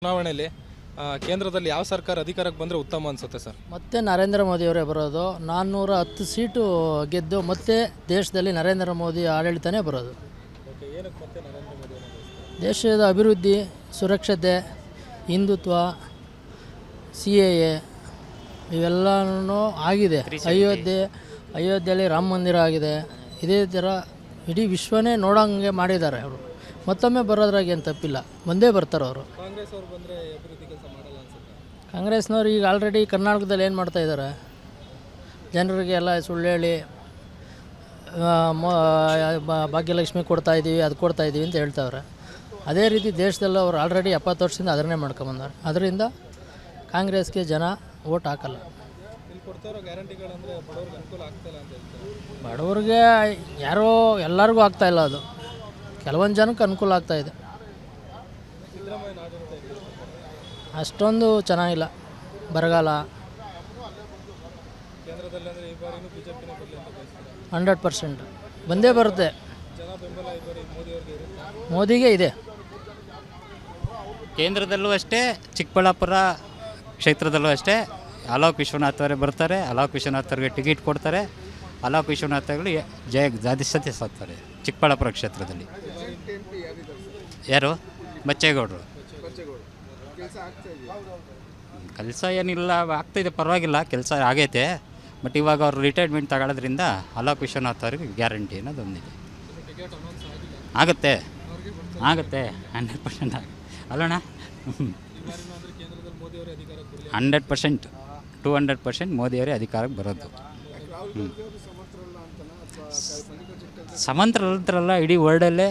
ಚುನಾವಣೆಯಲ್ಲಿ ಕೇಂದ್ರದಲ್ಲಿ ಯಾವ ಸರ್ಕಾರ ಅಧಿಕಾರಕ್ಕೆ ಬಂದರೆ ಉತ್ತಮ ಅನಿಸುತ್ತೆ ಸರ್? ಮತ್ತೆ ನರೇಂದ್ರ ಮೋದಿಯವರೇ ಬರೋದು. 410 ಸೀಟು ಗೆದ್ದು ಮತ್ತೆ ದೇಶದಲ್ಲಿ ನರೇಂದ್ರ ಮೋದಿ ಆಡಳಿತನೇ ಬರೋದು. ಏನಕ್ಕೆ ಮತ್ತೆ ನರೇಂದ್ರ ಮೋದಿ? ದೇಶದ ಅಭಿವೃದ್ಧಿ, ಸುರಕ್ಷತೆ, ಹಿಂದುತ್ವ, CAA ಇವೆಲ್ಲನೂ ಆಗಿದೆ. ಅಯೋಧ್ಯೆಯಲ್ಲಿ ರಾಮ ಮಂದಿರ ಆಗಿದೆ. ಇದೇ ಥರ ಇಡೀ ವಿಶ್ವನೇ ನೋಡೋಂಗೆ ಮಾಡಿದ್ದಾರೆ ಅವರು. ಮತ್ತೊಮ್ಮೆ ಬರೋದ್ರಾಗ ಏನು ತಪ್ಪಿಲ್ಲ, ಬಂದೇ ಬರ್ತಾರೆ ಅವರು. ಕಾಂಗ್ರೆಸ್ ಅವರು ಬಂದರೆ ಅಭಿವೃದ್ಧಿ ಕೆಲಸ ಮಾಡಲ್ಲ ಅನ್ಸುತ್ತೆ. ಕಾಂಗ್ರೆಸ್ನವ್ರು ಈಗ ಆಲ್ರೆಡಿ ಕರ್ನಾಟಕದಲ್ಲಿ ಏನು ಮಾಡ್ತಾಯಿದ್ದಾರೆ, ಜನರಿಗೆ ಎಲ್ಲ ಸುಳ್ಳು ಹೇಳಿ ಭಾಗ್ಯಲಕ್ಷ್ಮಿ ಕೊಡ್ತಾಯಿದ್ದೀವಿ, ಅದು ಕೊಡ್ತಾಯಿದ್ದೀವಿ ಅಂತ ಹೇಳ್ತಾವ್ರೆ. ಅದೇ ರೀತಿ ದೇಶದಲ್ಲಿ ಅವರು ಆಲ್ರೆಡಿ 70 ವರ್ಷದಿಂದ ಅದನ್ನೇ ಮಾಡ್ಕೊಂಬಂದಾರೆ. ಅದರಿಂದ ಕಾಂಗ್ರೆಸ್ಗೆ ಜನ ಓಟ್ ಹಾಕಲ್ಲ. ಇಲ್ಲಿ ಕೊಡ್ತಾರೋ ಗ್ಯಾರಂಟಿಗಳಂದರೆ ಬಡವ್ರಿಗೆ ಅನುಕೂಲ ಆಗ್ತಾಯಿಲ್ಲ ಅಂತ ಹೇಳ್ತಾರೆ. ಬಡವ್ರಿಗೆ ಯಾರೋ ಎಲ್ಲರಿಗೂ ಆಗ್ತಾಯಿಲ್ಲ, ಅದು ಕೆಲವೊಂದು ಜನಕ್ಕೆ ಅನುಕೂಲ ಆಗ್ತಾಯಿದೆ. ಸಿದ್ದರಾಮಯ್ಯ ಆಡಳಿತ ಅಷ್ಟೊಂದು ಚೆನ್ನಾಗಿಲ್ಲ. ಬರಗಾಲ. ಕೇಂದ್ರದಲ್ಲಿ ಅಂದರೆ ಈ ಬಾರಿನೂ ಬಿಜೆಪಿನೇ ಬರಲಿ ಅಂತ ಬಯಸ್ತಾರೆ. 100% ಬಂದೇ ಬರುತ್ತೆ. ಜನ ಬೆಂಬಲ ಈ ಬಾರಿ ಮೋದಿಯವ್ರಿಗೆ ಇರುತ್ತೆ. ಮೋದಿಗೆ ಇದೆ. ಕೇಂದ್ರದಲ್ಲೂ ಅಷ್ಟೇ, ಚಿಕ್ಕಬಳ್ಳಾಪುರ ಕ್ಷೇತ್ರದಲ್ಲೂ ಅಷ್ಟೇ ಅಲೋಕ್ ವಿಶ್ವನಾಥ್ ಅವರೇ ಬರ್ತಾರೆ. ಅಲೋಕ್ ವಿಶ್ವನಾಥ್ ಅವರಿಗೆ ಟಿಕೆಟ್ ಕೊಡ್ತಾರೆ. ಅಲೋಕ್ ವಿಶ್ವನಾಥ್ ಅವರು ಜಾತಿಸತೆ ಸಾಕ್ತಾರೆ ಚಿಕ್ಕಬಳ್ಳಾಪುರ ಕ್ಷೇತ್ರದಲ್ಲಿ. ಯಾರು? ಬಚ್ಚೇಗೌಡರು. ಕೆಲಸ ಏನಿಲ್ಲ, ಆಗ್ತಾಯಿದೆ, ಪರವಾಗಿಲ್ಲ, ಕೆಲಸ ಆಗೈತೆ. ಬಟ್ ಇವಾಗ ಅವರು ರಿಟೈರ್ಮೆಂಟ್ ತಗೊಳ್ಳೋದ್ರಿಂದ ಅಲೋಕ್ ವಿಶ್ವನಾಥ್ ಅವ್ರಿಗೆ ಗ್ಯಾರಂಟಿ ಅನ್ನೋದು ಒಂದಿದೆ. ಆಗುತ್ತೆ 100% ಅಲ್ಲಣ್ಣ. 100% 200% ಮೋದಿಯವರೇ ಅಧಿಕಾರಕ್ಕೆ ಬರೋದು. ಸಮಂತ್ರಲ್ಲ, ಇಡೀ ವರ್ಲ್ಡಲ್ಲೇ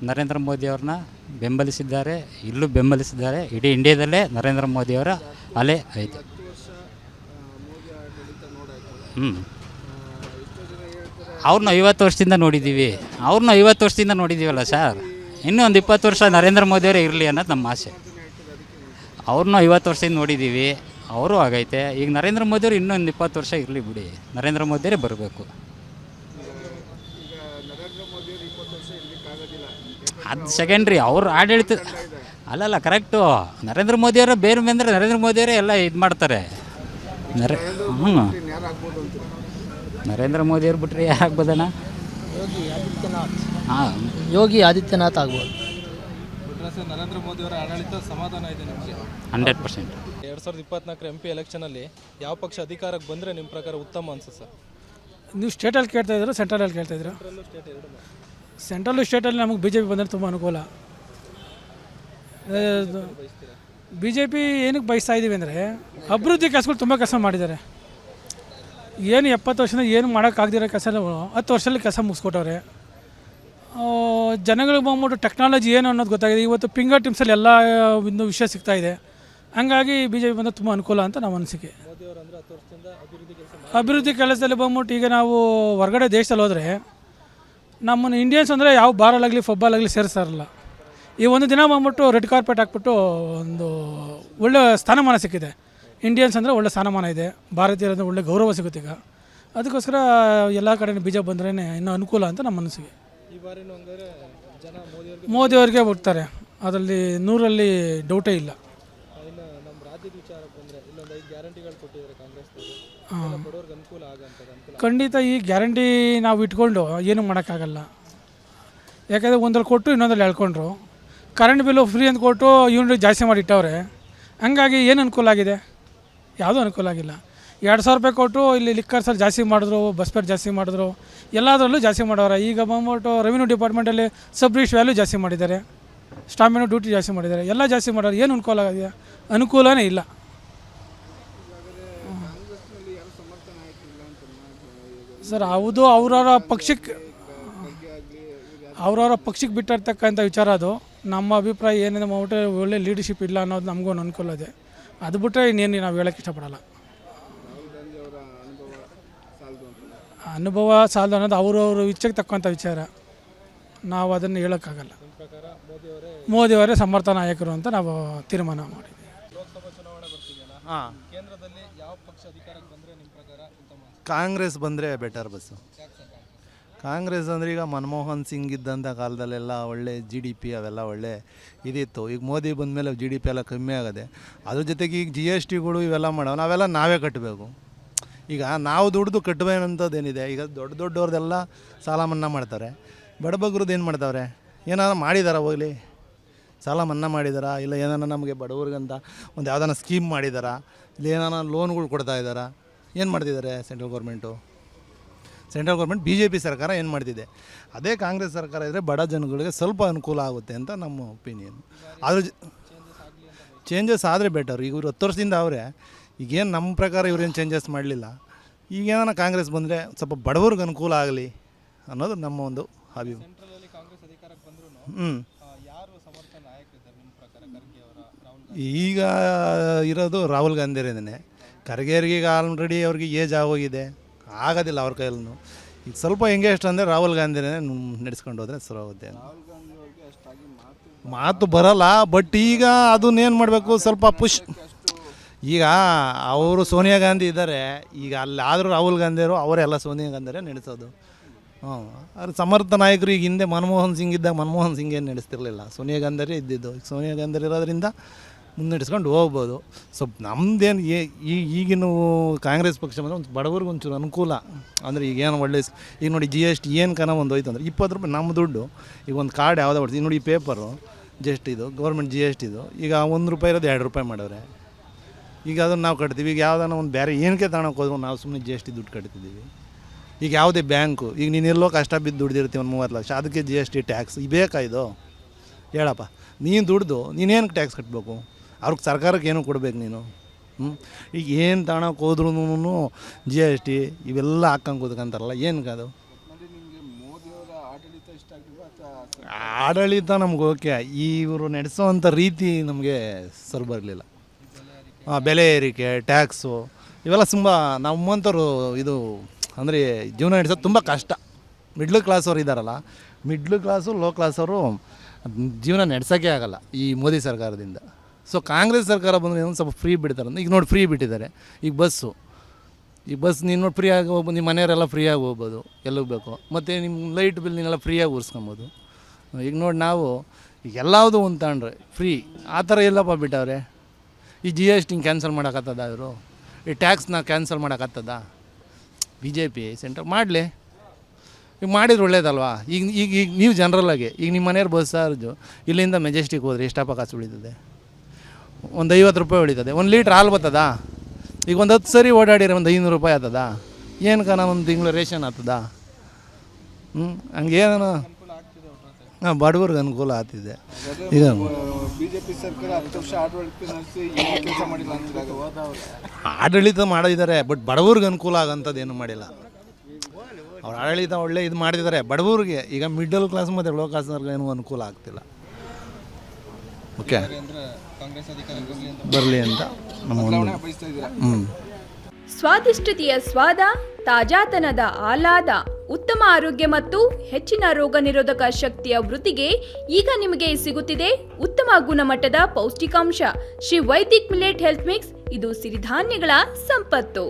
ನರೇಂದ್ರ ಮೋದಿಯವ್ರನ್ನ ಬೆಂಬಲಿಸಿದ್ದಾರೆ, ಇಲ್ಲೂ ಬೆಂಬಲಿಸಿದ್ದಾರೆ. ಇಡೀ ಇಂಡಿಯಾದಲ್ಲೇ ನರೇಂದ್ರ ಮೋದಿಯವರ ಅಲೆ ಐತೆ. ಅವ್ರನ್ನ 50 ವರ್ಷದಿಂದ ನೋಡಿದ್ದೀವಲ್ಲ ಸರ್. ಇನ್ನೂ ಒಂದು 20 ವರ್ಷ ನರೇಂದ್ರ ಮೋದಿಯವರೇ ಇರಲಿ ಅನ್ನೋದು ನಮ್ಮ ಆಸೆ. ಅವ್ರನ್ನೂ 50 ವರ್ಷದಿಂದ ನೋಡಿದ್ದೀವಿ, ಅವರು ಆಗೈತೆ. ಈಗ ನರೇಂದ್ರ ಮೋದಿಯವರು ಇನ್ನೊಂದು 20 ವರ್ಷ ಇರಲಿ ಬಿಡಿ, ನರೇಂದ್ರ ಮೋದಿಯವರೇ ಬರಬೇಕು. ಅದು ಸೆಕೆಂಡ್ರಿ, ಅವ್ರ ಆಡಳಿತ ಅಲ್ಲಲ್ಲ, ಕರೆಕ್ಟು. ನರೇಂದ್ರ ಮೋದಿಯವರ ಬೇರೆ ಬಂದರೆ ನರೇಂದ್ರ ಮೋದಿಯವರೇ ಎಲ್ಲ ಇದು ಮಾಡ್ತಾರೆ. ನರೇಂದ್ರ ಮೋದಿಯವ್ರು ಬಿಟ್ಟರೆ ಯಾರು ಆಗ್ಬೋದಣ್ಣ? ಯೋಗಿ ಆದಿತ್ಯನಾಥ್ ಆಗ್ಬೋದು. ನರೇಂದ್ರ ಮೋದಿಯವರ ಆಡಳಿತ ಸಮಾಧಾನ ಇದೆ ನಿಮಗೆ? 100%. 2024 MP ಎಲೆಕ್ಷನಲ್ಲಿ ಯಾವ ಪಕ್ಷ ಅಧಿಕಾರಕ್ಕೆ ಬಂದರೆ ನಿಮ್ಮ ಪ್ರಕಾರ ಉತ್ತಮ ಅನ್ಸುತ್ತೆ ಸರ್? ನೀವು ಸ್ಟೇಟಲ್ಲಿ ಕೇಳ್ತಾ ಇದ್ದೀರಾ, ಸೆಂಟ್ರಲಲ್ಲಿ ಕೇಳ್ತಾ ಇದ್ದೀರಾ? ಸೆಂಟ್ರಲ್ಲು ಸ್ಟೇಟಲ್ಲಿ ನಮಗೆ BJP ಬಂದರೆ ತುಂಬ ಅನುಕೂಲ. BJP ಏನಕ್ಕೆ ಬಯಸ್ತಾ ಇದ್ದೀವಿ ಅಂದರೆ, ಅಭಿವೃದ್ಧಿ ಕೆಲಸಗಳು ತುಂಬ ಕೆಲಸ ಮಾಡಿದ್ದಾರೆ. ಏನು 70 ವರ್ಷದಿಂದ ಏನು ಮಾಡೋಕ್ಕಾಗದಿರೋ ಕೆಲಸ 10 ವರ್ಷದಲ್ಲಿ ಕೆಲಸ ಮುಗಿಸ್ಕೊಟ್ಟವ್ರೆ. ಜನಗಳಿಗೆ ಬಂದ್ಬಿಟ್ಟು ಟೆಕ್ನಾಲಜಿ ಏನು ಅನ್ನೋದು ಗೊತ್ತಾಗಿದೆ. ಇವತ್ತು ಫಿಂಗರ್ ಟಿಪ್ಸಲ್ಲಿ ಎಲ್ಲ ಒಂದು ವಿಷಯ ಸಿಗ್ತಾಯಿದೆ. ಹಂಗಾಗಿ BJP ಬಂದರೆ ತುಂಬ ಅನುಕೂಲ ಅಂತ ನಮ್ಮ ಅನಿಸಿಕೆ. ಅಭಿವೃದ್ಧಿ ಕೆಲಸದಲ್ಲಿ ಬಂದ್ಬಿಟ್ಟು ಈಗ ನಾವು ಹೊರಗಡೆ ದೇಶದಲ್ಲಿ ಹೋದರೆ ನಮ್ಮನ್ನು ಇಂಡಿಯನ್ಸ್ ಅಂದರೆ ಯಾವ ಬಾರಲ್ಲಾಗಲಿ ಫುಟ್ಬಾಲಾಗಲಿ ಸೇರಿಸ್ತಾರಲ್ಲ. ಈ ಒಂದು ದಿನ ಬಂದ್ಬಿಟ್ಟು ರೆಡ್ ಕಾರ್ಪೆಟ್ ಹಾಕ್ಬಿಟ್ಟು ಒಂದು ಒಳ್ಳೆ ಸ್ಥಾನಮಾನ ಸಿಕ್ಕಿದೆ. ಇಂಡಿಯನ್ಸ್ ಅಂದರೆ ಒಳ್ಳೆ ಸ್ಥಾನಮಾನ ಇದೆ, ಭಾರತೀಯರಂದರೆ ಒಳ್ಳೆ ಗೌರವ ಸಿಗುತ್ತೆ. ಈಗ ಅದಕ್ಕೋಸ್ಕರ ಎಲ್ಲ ಕಡೆ BJP ಬಂದ್ರೇ ಇನ್ನೂ ಅನುಕೂಲ ಅಂತ ನಮ್ಮ ಮನಸ್ಸಿಗೆ. ಮೋದಿಯವ್ರಿಗೆ ಬಿಡ್ತಾರೆ, ಅದರಲ್ಲಿ 100ರಲ್ಲಿ ಡೌಟೇ ಇಲ್ಲ. ಖಂಡಿತ ಈ ಗ್ಯಾರಂಟಿ ನಾವು ಇಟ್ಕೊಂಡು ಏನೂ ಮಾಡೋಕ್ಕಾಗಲ್ಲ. ಯಾಕೆಂದರೆ ಒಂದ್ರಲ್ಲಿ ಕೊಟ್ಟು ಇನ್ನೊಂದ್ರಲ್ಲಿ ಎಳ್ಕೊಂಡ್ರು. ಕರೆಂಟ್ ಬಿಲ್ಲು ಫ್ರೀ ಅಂತ ಕೊಟ್ಟು ಯೂನಿಟ್ ಜಾಸ್ತಿ ಮಾಡಿ ಇಟ್ಟವ್ರೆ. ಹಂಗಾಗಿ ಏನು ಅನುಕೂಲ ಆಗಿದೆ? ಯಾವುದೂ ಅನುಕೂಲ ಆಗಿಲ್ಲ. 2,000 ರೂಪಾಯಿ ಕೊಟ್ಟು ಇಲ್ಲಿ ಲಿಕ್ಕರ್ಸಲ್ಲಿ ಜಾಸ್ತಿ ಮಾಡಿದ್ರು, ಬಸ್ ಫೇರ್ ಜಾಸ್ತಿ ಮಾಡಿದ್ರು, ಎಲ್ಲದರಲ್ಲೂ ಜಾಸ್ತಿ ಮಾಡೋರು. ಈಗ ಬಂದ್ಬಿಟ್ಟು ರೆವಿನ್ಯೂ ಡಿಪಾರ್ಟ್ಮೆಂಟಲ್ಲಿ ಸಬ್ ರಿಜಿಸ್ಟ್ರ್ ವ್ಯಾಲ್ಯೂ ಜಾಸ್ತಿ ಮಾಡಿದ್ದಾರೆ, ಸ್ಟಾಂಪಿನ ಡ್ಯೂಟಿ ಜಾಸ್ತಿ ಮಾಡಿದ್ದಾರೆ, ಎಲ್ಲ ಜಾಸ್ತಿ ಮಾಡೋರು. ಏನು ಅನುಕೂಲ ಆಗಿದೆ? ಅನುಕೂಲನೇ ಇಲ್ಲ. ಸರ್ ಹೌದು, ಅವ್ರವ್ರ ಪಕ್ಷಕ್ಕೆ ಬಿಟ್ಟಿರ್ತಕ್ಕಂಥ ವಿಚಾರ ಅದು. ನಮ್ಮ ಅಭಿಪ್ರಾಯ ಏನಿದೆ ಮಾಡ್ಬಿಟ್ಟು ಒಳ್ಳೆ ಲೀಡರ್ಶಿಪ್ ಇಲ್ಲ ಅನ್ನೋದು ನಮಗೂ ಒಂದು ಅನುಕೂಲ ಇದೆ. ಅದು ಬಿಟ್ಟರೆ ಇನ್ನೇನು ನಾವು ಹೇಳೋಕ್ಕೆ ಇಷ್ಟಪಡಲ್ಲ. ಅನುಭವ ಸಾಲದು ಅನ್ನೋದು ಅವ್ರವ್ರ ಇಚ್ಛೆಗೆ ತಕ್ಕಂಥ ವಿಚಾರ. ನಾವು ಅದನ್ನು ಹೇಳೋಕ್ಕಾಗಲ್ಲ. ಮೋದಿಯವರೇ ಸಮರ್ಥ ನಾಯಕರು ಅಂತ ನಾವು ತೀರ್ಮಾನ ಮಾಡಿದ್ದೀವಿ. ಲೋಕಸಭಾ ಚುನಾವಣೆ ಬರ್ತಿದೆಯಲ್ಲ, ಕೇಂದ್ರದಲ್ಲಿ ಯಾವ ಪಕ್ಷ ಅಧಿಕಾರಕ್ಕೆ ಬಂದರೆ ನಿಮ್ಮ ಪ್ರಕಾರ ಉತ್ತಮ? ಕಾಂಗ್ರೆಸ್ ಬಂದರೆ ಬೆಟರ್ ಬಸ್ಸು. ಕಾಂಗ್ರೆಸ್ ಅಂದರೆ ಈಗ ಮನಮೋಹನ್ ಸಿಂಗ್ ಇದ್ದಂಥ ಕಾಲದಲ್ಲೆಲ್ಲ ಒಳ್ಳೆ GDP ಅವೆಲ್ಲ ಒಳ್ಳೆ ಇದಿತ್ತು. ಈಗ ಮೋದಿ ಬಂದಮೇಲೆ GDP ಎಲ್ಲ ಕಮ್ಮಿ ಆಗದೆ. ಅದ್ರ ಜೊತೆಗೆ ಈಗ GSTಗಳು ಇವೆಲ್ಲ ಮಾಡೋ ನಾವೆಲ್ಲ ನಾವೇ ಕಟ್ಟಬೇಕು. ಈಗ ನಾವು ದುಡ್ದು ಕಟ್ಟಬೇಕಂಥದ್ದೇನಿದೆ. ಈಗ ದೊಡ್ಡವ್ರದ್ದೆಲ್ಲ ಸಾಲ ಮನ್ನಾ ಮಾಡ್ತಾರೆ. ಬಡಬಗ್ರದ್ದು ಏನು ಮಾಡ್ತಾವ್ರೆ? ಏನಾದ್ರು ಮಾಡಿದಾರ ಹೋಗಲಿ? ಸಾಲ ಮನ್ನಾ ಮಾಡಿದಾರಾ? ಇಲ್ಲ ಏನಾರ ನಮಗೆ ಬಡವ್ರಿಗಂತ ಒಂದು ಯಾವ್ದಾನ ಸ್ಕೀಮ್ ಮಾಡಿದಾರಾ? ಇಲ್ಲ ಏನಾರ ಲೋನ್ಗಳು ಕೊಡ್ತಾ ಇದ್ದಾರಾ? ಏನು ಮಾಡ್ತಿದ್ದಾರೆ central government? Central government BJP ಸರ್ಕಾರ ಏನು ಮಾಡ್ತಿದೆ? ಅದೇ ಕಾಂಗ್ರೆಸ್ ಸರ್ಕಾರ ಇದ್ದರೆ ಬಡ ಜನಗಳಿಗೆ ಸ್ವಲ್ಪ ಅನುಕೂಲ ಆಗುತ್ತೆ ಅಂತ ನಮ್ಮ ಒಪಿನಿಯನ್. ಅದ್ರ ಚೇಂಜಸ್ ಆದರೆ ಬೆಟರ್. ಈಗ ಇವರು 10 ವರ್ಷದಿಂದ ಅವರೇ, ಈಗೇನು ನಮ್ಮ ಪ್ರಕಾರ ಇವ್ರೇನು ಚೇಂಜಸ್ ಮಾಡಲಿಲ್ಲ. ಈಗೇನ ಕಾಂಗ್ರೆಸ್ ಬಂದರೆ ಸ್ವಲ್ಪ ಬಡವ್ರಿಗೆ ಅನುಕೂಲ ಆಗಲಿ ಅನ್ನೋದು ನಮ್ಮ ಒಂದು ಅಭಿಪ್ರಾಯ. ಸೆಂಟ್ರಲಲ್ಲಿ ಕಾಂಗ್ರೆಸ್ ಅಧಿಕಾರಕ್ಕೆ ಬಂದ್ರು ಯಾರು ಸಮರ್ಥ ನಾಯಕರಿದ್ದಾರೆ ನಿಮ್ಮ ಪ್ರಕಾರ? ಖರ್ಗೆ ಅವರ, ರಾಹುಲ್ ಈಗ ಇರೋದು ರಾಹುಲ್ ಗಾಂಧಿಯರೇನೆ. ಖರ್ಗೆಯವ್ರಿಗೆ ಈಗ ಆಲ್ರೆಡಿ ಅವ್ರಿಗೆ ಏಜ್ ಆಗೋಗಿದೆ, ಆಗೋದಿಲ್ಲ ಅವ್ರ ಕೈಯಲ್ಲೂ. ಈಗ ಸ್ವಲ್ಪ ಹೆಂಗೆ ಎಷ್ಟು ಅಂದರೆ ರಾಹುಲ್ ಗಾಂಧಿನೇ ನಡೆಸ್ಕೊಂಡು ಹೋದರೆ ಸರೋಗುತ್ತೆ. ಮಾತು ಬರಲ್ಲ, ಬಟ್ ಈಗ ಅದನ್ನೇನು ಮಾಡಬೇಕು, ಸ್ವಲ್ಪ ಪುಷ್. ಈಗ ಅವರು ಸೋನಿಯಾ ಗಾಂಧಿ ಇದ್ದಾರೆ, ಈಗ ಅಲ್ಲಿ ಆದರೂ ರಾಹುಲ್ ಗಾಂಧಿಯವರು ಅವರೆಲ್ಲ ಸೋನಿಯಾ ಗಾಂಧಿಯರೇ ನಡೆಸೋದು. ಅವ್ರ ಸಮರ್ಥ ನಾಯಕರು ಈಗ ಹಿಂದೆ ಮನಮೋಹನ್ ಸಿಂಗ್ ಇದ್ದಾಗ ಮನಮೋಹನ್ ಸಿಂಗ್ ಏನು ನಡೆಸ್ತಿರ್ಲಿಲ್ಲ, ಸೋನಿಯಾ ಗಾಂಧಿಯರೇ ಇದ್ದಿದ್ದು. ಸೋನಿಯಾ ಗಾಂಧಿ ಇರೋದ್ರಿಂದ ಮುನ್ನಡೆಸ್ಕೊಂಡು ಹೋಗ್ಬೋದು. ಸ್ವಲ್ಪ ನಮ್ಮದೇನು ಈಗಿನ ಕಾಂಗ್ರೆಸ್ ಪಕ್ಷ ಬಂದರೆ ಒಂದು ಬಡವ್ರಿಗೆ ಒಂಚೂರು ಅನುಕೂಲ. ಅಂದರೆ ಈಗೇನು ಒಳ್ಳೆ ಈಗ ನೋಡಿ GST ಏನು ಕನ ಒಂದು ಹೋಯ್ತು ಅಂದರೆ 20 ರೂಪಾಯಿ ನಮ್ಮ ದುಡ್ಡು. ಈಗ ಒಂದು ಕಾರ್ಡ್ ಯಾವುದೋ ಹೊಡ್ತೀವಿ ನೋಡಿ, ಈ ಪೇಪರು ಜಸ್ಟ್ ಇದು ಗೌರ್ಮೆಂಟ್ GST ಇದು. ಈಗ 1 ರೂಪಾಯಿ ಇರೋದು 2 ರೂಪಾಯಿ ಮಾಡವ್ರೆ. ಈಗ ಅದನ್ನು ನಾವು ಕಟ್ತೀವಿ. ಈಗ ಯಾವುದಾನ ಒಂದು ಬೇರೆ ಏನಕ್ಕೆ ತಗೊಳಕ್ಕೆ ಹೋದ್ರು ನಾವು ಸುಮ್ಮನೆ GST ದುಡ್ಡು ಕಟ್ತಿದ್ದೀವಿ. ಈಗ ಯಾವುದೇ ಬ್ಯಾಂಕು, ಈಗ ನೀನು ಎಲ್ಲೋ ಕಷ್ಟ ಬಿದ್ದು ದುಡ್ದಿರ್ತೀವಿ ಒಂದು 30 ಲಕ್ಷ, ಅದಕ್ಕೆ GST ಟ್ಯಾಕ್ಸ್ ಬೇಕಾ ಇದು? ಹೇಳಪ್ಪ, ನೀನು ದುಡ್ದು ನೀನೇನು ಟ್ಯಾಕ್ಸ್ ಕಟ್ಟಬೇಕು? ಅವ್ರಿಗೆ ಸರ್ಕಾರಕ್ಕೆ ಏನೂ ಕೊಡ್ಬೇಕು ನೀನು. ಈಗ ಏನು ತಗೊಳಕ್ಕೆ ಹೋದ್ರೂ GST ಇವೆಲ್ಲ ಹಾಕಂಗೆ ಕೂತ್ಕೊಂತಾರಲ್ಲ, ಏನಕ್ಕೆ ಅದು? ಆಡಳಿತ ನಮ್ಗೆ ಓಕೆ, ಇವರು ನಡೆಸೋವಂಥ ರೀತಿ ನಮಗೆ ಸರಿ ಬರಲಿಲ್ಲ. ಬೆಲೆ ಏರಿಕೆ, ಟ್ಯಾಕ್ಸು ಇವೆಲ್ಲ ತುಂಬ ನಮ್ಮಂಥವ್ರು ಇದು ಅಂದರೆ ಜೀವನ ನಡೆಸೋದು ತುಂಬ ಕಷ್ಟ. ಮಿಡ್ಲ್ ಕ್ಲಾಸವ್ರು ಇದ್ದಾರಲ್ಲ, ಮಿಡ್ಲ್ ಕ್ಲಾಸು ಲೋ ಕ್ಲಾಸವರು ಜೀವನ ನಡೆಸೋಕ್ಕೆ ಆಗಲ್ಲ ಈ ಮೋದಿ ಸರ್ಕಾರದಿಂದ. ಸೊ ಕಾಂಗ್ರೆಸ್ ಸರ್ಕಾರ ಬಂದರೆ ಒಂದು ಸ್ವಲ್ಪ ಫ್ರೀ ಬಿಡ್ತಾರೆ. ಈಗ ನೋಡಿ ಫ್ರೀ ಬಿಟ್ಟಿದ್ದಾರೆ. ಈಗ ಬಸ್ ನೀನು ನೋಡಿ ಫ್ರೀಯಾಗಿ ಹೋಗ್ಬೋದು, ನಿಮ್ಮ ಮನೆಯವರೆಲ್ಲ ಫ್ರೀಯಾಗಿ ಹೋಗ್ಬೋದು ಎಲ್ಲಿಗೆ ಬೇಕು. ಮತ್ತು ನಿಮ್ಮ ಲೈಟ್ ಬಿಲ್ ನೀನೆಲ್ಲ ಫ್ರೀಯಾಗಿ ಉರ್ಸ್ಕೊಬೋದು. ಈಗ ನೋಡಿ ನಾವು ಎಲ್ಲವುದು ಒಂದು ತಗೊಂಡ್ರೆ ಫ್ರೀ, ಆ ಥರ ಎಲ್ಲಪ್ಪ ಬಿಟ್ಟವ್ರೆ. ಈ GST ಕ್ಯಾನ್ಸಲ್ ಮಾಡೋಕ್ಕತ್ತದ ಅವರು? ಈ ಟ್ಯಾಕ್ಸ್ನ ಕ್ಯಾನ್ಸಲ್ ಮಾಡೋಕ್ಕತ್ತದ BJP ಸೆಂಟ್ರ್? ಮಾಡಲಿ, ಈಗ ಮಾಡಿದ್ರೆ ಒಳ್ಳೇದಲ್ವಾ? ಈಗ ಈಗ ಈಗ ನೀವು ಜನರಲ್ಲಾಗಿ ಈಗ ನಿಮ್ಮ ಮನೆಯವ್ರು ಬಸ್ ಚಾರ್ಜು ಇಲ್ಲಿಂದ ಮೆಜೆಸ್ಟಿಕ್ ಹೋದರೆ ಎಷ್ಟಪ್ಪ ಕಾಸು ಉಳಿತದೆ? ಒಂದು 50 ರೂಪಾಯಿ ಉಳಿತದೆ. 1 ಲೀಟ್ರ್ ಹಾಲು ಬರ್ತದ? ಈಗ ಒಂದು 10 ಸರಿ ಓಡಾಡಿದ್ರೆ ಒಂದು 500 ರೂಪಾಯಿ ಆಗ್ತದ? ಏನು ಕಾನ ಒಂದು ತಿಂಗಳು ರೇಷನ್ ಆಗ್ತದ? ಹಂಗೇನು ಬಡವ್ರಿಗೆ ಅನುಕೂಲ ಆಗ್ತಿದೆ. ಈಗ BJP ಸರ್ಕಾರ 10 ವರ್ಷ ಆಡಳಿತ ನಡೆಸಿ ಕೆಲಸ ಮಾಡಿಲ್ಲ ಅಂತ ಆಡಳಿತ ಮಾಡಿದ್ದಾರೆ, ಬಟ್ ಬಡವ್ರಿಗೆ ಅನುಕೂಲ ಆಗೋಂಥದ್ದು ಏನು ಮಾಡಿಲ್ಲ. ಅವ್ರ ಆಡಳಿತ ಒಳ್ಳೆ ಇದು ಮಾಡಿದ್ದಾರೆ ಬಡವ್ರಿಗೆ. ಈಗ ಮಿಡಲ್ ಕ್ಲಾಸ್ ಮತ್ತು ಲೋ ಕ್ಲಾಸ್ನವ್ರಿಗೆ ಏನೂ ಅನುಕೂಲ ಆಗ್ತಿಲ್ಲ. ಓಕೆ, ಕಾಂಗ್ರೆಸ್ ಅಧಿಕಾರಕ್ಕೆ ಬರಲಿ ಅಂತ ನಮ್ಮ ಒಂದು ಸ್ವಾದಿಷ್ಟತೆಯ ಸ್ವಾದ, ತಾಜಾತನದ ಆಹ್ಲಾದ, ಉತ್ತಮ ಆರೋಗ್ಯ ಮತ್ತು ಹೆಚ್ಚಿನ ರೋಗ ನಿರೋಧಕ ಶಕ್ತಿಯ ವೃದ್ಧಿಗೆ ಈಗ ನಿಮಗೆ ಸಿಗುತ್ತಿದೆ ಉತ್ತಮ ಗುಣಮಟ್ಟದ ಪೌಷ್ಟಿಕಾಂಶ. Shri Vaidik millet health mix, ಇದು ಸಿರಿಧಾನ್ಯಗಳ ಸಂಪತ್ತು.